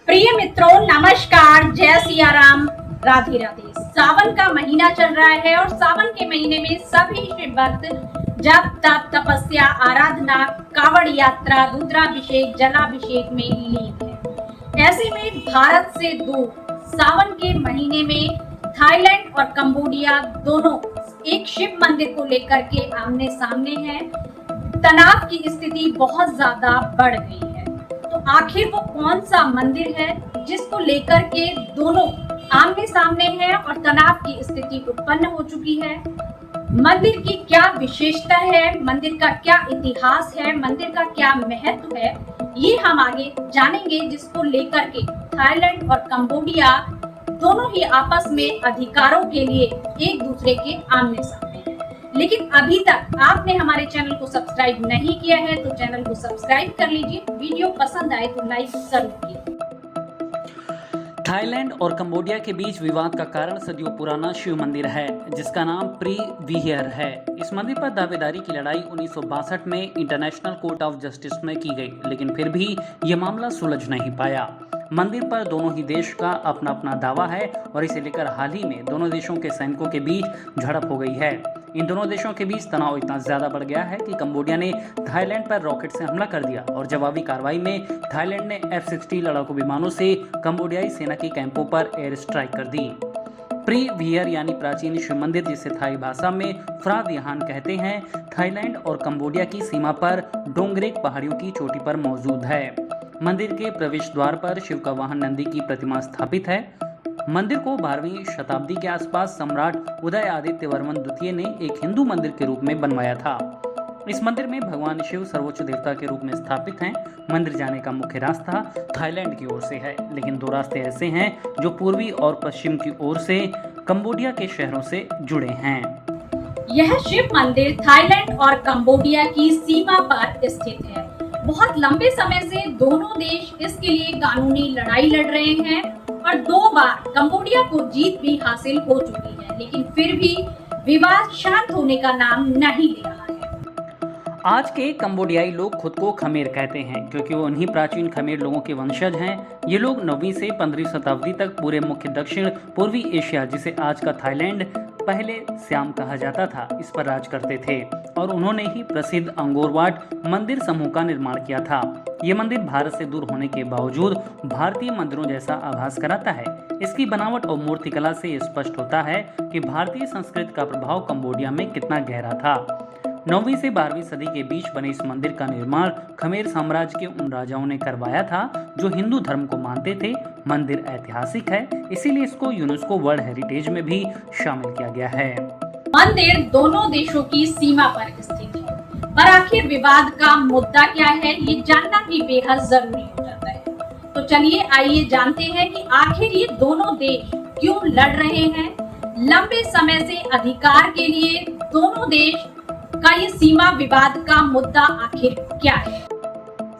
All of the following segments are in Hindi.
प्रिय मित्रों, नमस्कार, जय सिया राम, राधे राधे। सावन का महीना चल रहा है और सावन के महीने में सभी शिव भक्त जप तप तपस्या आराधना कावड़ यात्रा रुद्राभिषेक जलाभिषेक में लीन है। ऐसे में भारत से दूर सावन के महीने में थाईलैंड और कंबोडिया दोनों एक शिव मंदिर को लेकर के आमने सामने हैं। तनाव की स्थिति बहुत ज्यादा बढ़ गई है। तो आखिर वो कौन सा मंदिर है जिसको लेकर के दोनों आमने सामने हैं और तनाव की स्थिति उत्पन्न हो चुकी है? मंदिर की क्या विशेषता है, मंदिर का क्या इतिहास है, मंदिर का क्या महत्व है, ये हम आगे जानेंगे, जिसको लेकर के थाईलैंड और कंबोडिया दोनों ही आपस में अधिकारों के लिए एक दूसरे के आमने सामने हैं। लेकिन अभी तक आपने हमारे चैनल को सब्सक्राइब नहीं किया है तो चैनल को सब्सक्राइब कर लीजिए। वीडियो पसंद आए तो लाइक जरूर कीजिए। थाईलैंड और कंबोडिया के बीच विवाद का कारण सदियों पुराना शिव मंदिर है, जिसका नाम प्री विहियर है। इस मंदिर पर दावेदारी की लड़ाई 1962 में इंटरनेशनल कोर्ट ऑफ जस्टिस में की गई, लेकिन फिर भी ये मामला सुलझ नहीं पाया। मंदिर पर दोनों ही देश का अपना अपना दावा है और इसे लेकर हाल ही में दोनों देशों के सैनिकों के बीच झड़प हो गई है। इन दोनों देशों के बीच तनाव इतना ज्यादा बढ़ गया है कि कंबोडिया ने थाईलैंड पर रॉकेट से हमला कर दिया और जवाबी कार्रवाई में थाईलैंड ने F-60 लड़ाकू विमानों से कंबोडियाई सेना के कैंपों पर एयर स्ट्राइक कर दी। प्री विहियर यानी प्राचीन शिव मंदिर, जिसे थाई भाषा में फ्रा विहान कहते हैं, थाईलैंड और कंबोडिया की सीमा पर डोंगरेक पहाड़ियों की चोटी पर मौजूद है। मंदिर के प्रवेश द्वार पर शिव का वाहन नंदी की प्रतिमा स्थापित है। मंदिर को 12वीं शताब्दी के आसपास सम्राट उदय आदित्य वर्मन द्वितीय ने एक हिंदू मंदिर के रूप में बनवाया था। इस मंदिर में भगवान शिव सर्वोच्च देवता के रूप में स्थापित हैं। मंदिर जाने का मुख्य रास्ता थाईलैंड की ओर से है, लेकिन दो रास्ते ऐसे हैं जो पूर्वी और पश्चिम की ओर से कंबोडिया के शहरों से जुड़े हैं। यह शिव मंदिर थाईलैंड और कंबोडिया की सीमा पर स्थित है। बहुत लंबे समय से दोनों देश इसके लिए कानूनी लड़ाई लड़ रहे हैं और 2 बार कंबोडिया को जीत भी हासिल हो चुकी है, लेकिन फिर भी विवाद शांत होने का नाम नहीं ले रहा है। आज के कंबोडियाई लोग खुद को खमेर कहते हैं, क्योंकि वो उन्हीं प्राचीन खमेर लोगों के वंशज हैं। ये लोग 9वीं से 15वीं शताब्दी तक पूरे मुख्य दक्षिण पूर्वी एशिया, जिसे आज का थाईलैंड पहले श्याम कहा जाता था, इस पर राज करते थे और उन्होंने ही प्रसिद्ध अंगोरवाट मंदिर समूह का निर्माण किया था। ये मंदिर भारत से दूर होने के बावजूद भारतीय मंदिरों जैसा आभास कराता है। इसकी बनावट और मूर्तिकला से स्पष्ट होता है कि भारतीय संस्कृति का प्रभाव कंबोडिया में कितना गहरा था। 9वीं से 12वीं सदी के बीच बने इस मंदिर का निर्माण खमेर साम्राज्य के उन राजाओं ने करवाया था जो हिंदू धर्म को मानते थे। मंदिर ऐतिहासिक है, इसीलिए इसको यूनेस्को वर्ल्ड हेरिटेज में भी शामिल किया गया है। मंदिर दोनों देशों की सीमा पर स्थित है, पर आखिर विवाद का मुद्दा क्या है, ये जानना भी बेहद जरूरी हो जाता है। तो चलिए आइए जानते हैं कि आखिर ये दोनों देश क्यों लड़ रहे हैं। लंबे समय से अधिकार के लिए दोनों देश का ये सीमा विवाद का मुद्दा आखिर क्या है?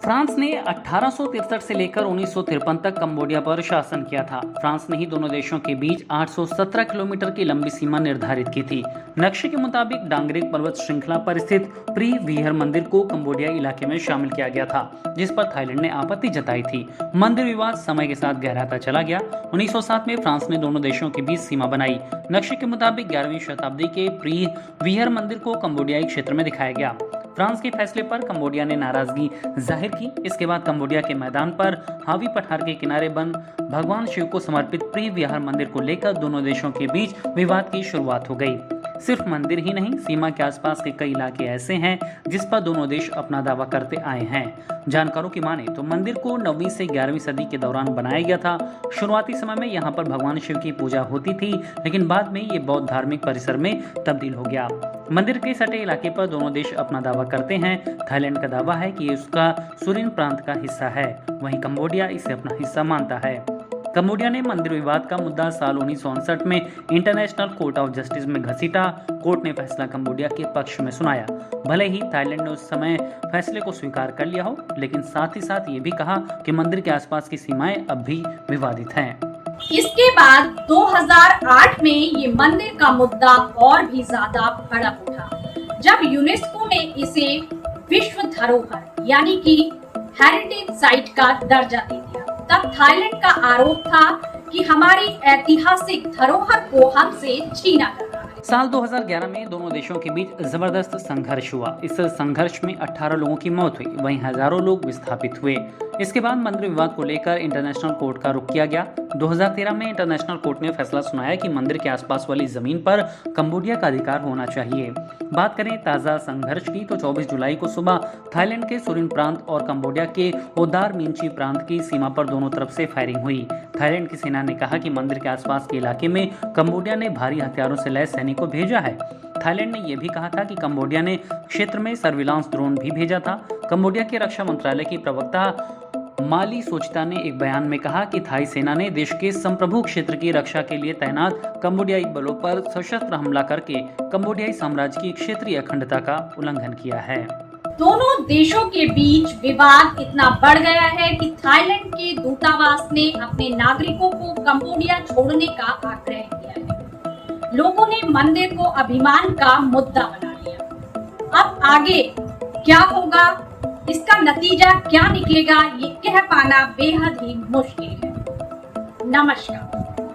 फ्रांस ने 1863 से लेकर 1953 तक कंबोडिया पर शासन किया था। फ्रांस ने ही दोनों देशों के बीच 817 किलोमीटर की लंबी सीमा निर्धारित की थी। नक्शे के मुताबिक डांगरेक पर्वत श्रृंखला पर स्थित प्री विहियर मंदिर को कंबोडिया इलाके में शामिल किया गया था, जिस पर थाईलैंड ने आपत्ति जताई थी। मंदिर विवाद समय के साथ गहराता चला गया। 1907 में फ्रांस ने दोनों देशों के बीच सीमा बनाई। नक्शे के मुताबिक 11वीं शताब्दी के प्री विहियर मंदिर को कंबोडियाई क्षेत्र में दिखाया गया। फ्रांस के फैसले पर कंबोडिया ने नाराजगी जाहिर की। इसके बाद कंबोडिया के मैदान पर हावी पठार के किनारे बन भगवान शिव को समर्पित प्री विहार मंदिर को लेकर दोनों देशों के बीच विवाद की शुरुआत हो गई। सिर्फ मंदिर ही नहीं, सीमा के आसपास के कई इलाके ऐसे हैं जिस पर दोनों देश अपना दावा करते आए हैं। जानकारों की माने तो मंदिर को 9वीं से 11वीं सदी के दौरान बनाया गया था। शुरुआती समय में यहाँ पर भगवान शिव की पूजा होती थी, लेकिन बाद में ये बौद्ध धार्मिक परिसर में तब्दील हो गया। मंदिर के सटे इलाके पर दोनों देश अपना दावा करते हैं। थाईलैंड का दावा है कि ये उसका सुरिन प्रांत का हिस्सा है, वहीं कंबोडिया इसे अपना हिस्सा मानता है। कंबोडिया ने मंदिर विवाद का मुद्दा साल 1959 में इंटरनेशनल कोर्ट ऑफ जस्टिस में घसीटा। कोर्ट ने फैसला कंबोडिया के पक्ष में सुनाया। भले ही थाईलैंड ने उस समय फैसले को स्वीकार कर लिया हो, लेकिन साथ ही साथ ये भी कहा कि मंदिर के आसपास की सीमाएं अब भी विवादित हैं। इसके बाद 2008 में ये मंदिर का मुद्दा और भी ज्यादा भड़क उठा, जब यूनेस्को ने इसे विश्व धरोहर यानी कि हेरिटेज साइट का दर्जा दे दिया। तब थाईलैंड का आरोप था कि हमारी ऐतिहासिक धरोहर को हमसे छीना जा रहा है। साल 2011 में दोनों देशों के बीच जबरदस्त संघर्ष हुआ। इस संघर्ष में 18 लोगों की मौत हुई, वहीं हजारों लोग विस्थापित हुए। इसके बाद मंदिर विवाद को लेकर इंटरनेशनल कोर्ट का रुख किया गया। 2013 में इंटरनेशनल कोर्ट ने फैसला सुनाया कि मंदिर के आसपास वाली जमीन पर कंबोडिया का अधिकार होना चाहिए। बात करें ताजा संघर्ष की तो 24 जुलाई को सुबह थाईलैंड के सुरिन प्रांत और कंबोडिया के ओदार मिंची प्रांत की सीमा पर दोनों तरफ से फायरिंग हुई। थाईलैंड की सेना ने कहा कि मंदिर के आसपास के इलाके में कंबोडिया ने भारी हथियारों से लैस सैनिकों भेजा है। थाईलैंड ने यह भी कहा था कि कंबोडिया ने क्षेत्र में सर्विलांस ड्रोन भी भेजा था। कंबोडिया के रक्षा मंत्रालय की प्रवक्ता माली सोचता ने एक बयान में कहा कि थाई सेना ने देश के संप्रभु क्षेत्र की रक्षा के लिए तैनात कंबोडियाई बलों पर सशस्त्र हमला करके कंबोडियाई साम्राज्य की क्षेत्रीय अखंडता का उल्लंघन किया है। दोनों देशों के बीच विवाद इतना बढ़ गया है कि थाईलैंड के दूतावास ने अपने नागरिकों को कंबोडिया छोड़ने का आग्रह किया है। लोगों ने मंदिर को अभिमान का मुद्दा बना लिया। अब आगे क्या होगा, इसका नतीजा क्या निकलेगा, ये कह पाना बेहद ही मुश्किल है। नमस्कार।